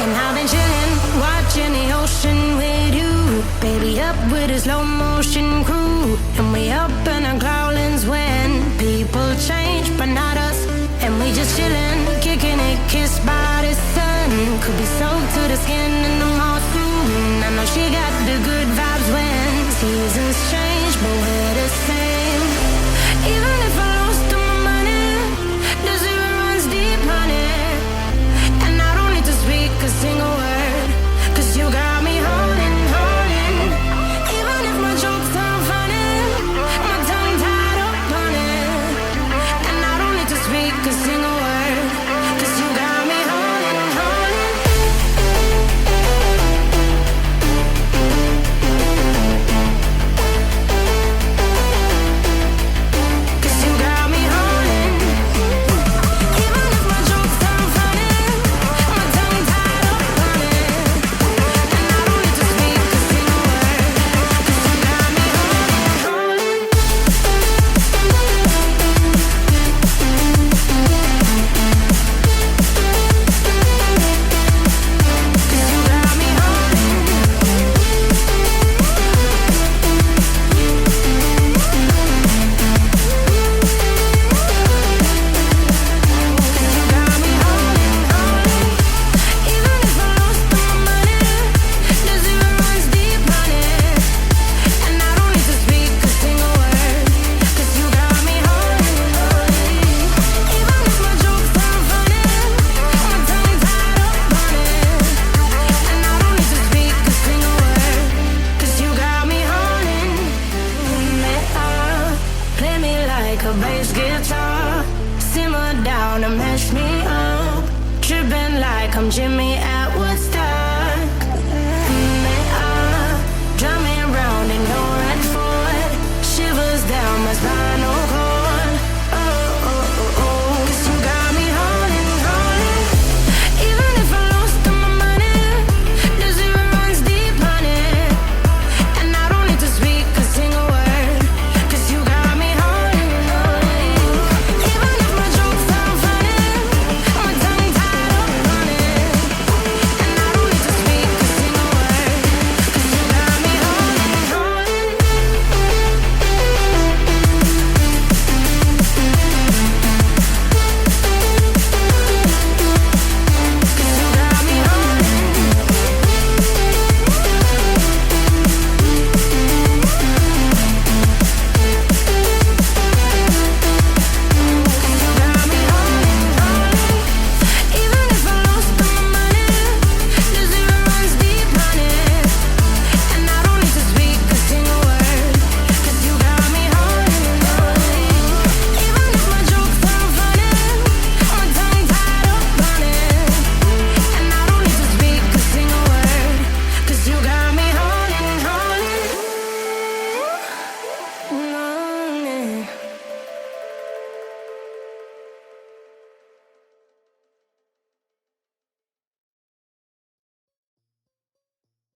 And I've been chilling, watching the ocean with you. Baby, up with a slow motion crew. And we up in our growlings when people change, but not us. And we just chilling, kicking it, kissed by the sun. Could be soaked to the skin in the mall soon. I know she got the good vibes when seasons change, but we're the same. Even if I lost all my money, the zero runs deep, honey. And I don't need to speak a single word, 'cause you got me holding, holding. Even if my jokes aren't funny, my tongue tied up on it. And I don't need to speak a single word, 'cause you got me holding, holding. 'Cause you got me holding. Even if my jokes aren't funny, my tongue tied up on it. And I don't need to speak a single word, 'cause you got me holding, holding. 'Cause you got me holding, holding. Even if I lost all my money, the zero runs deep, honey. And I don't need to speak a single word, 'cause you got me holding, holding. Even if my jokes aren't funny, my tongue tied up on it. And I don't need to speak a single word, 'cause you got me holding me up. Play me like a bass guitar, simmer down and mash me up. Tripping like I'm Jimmy at work.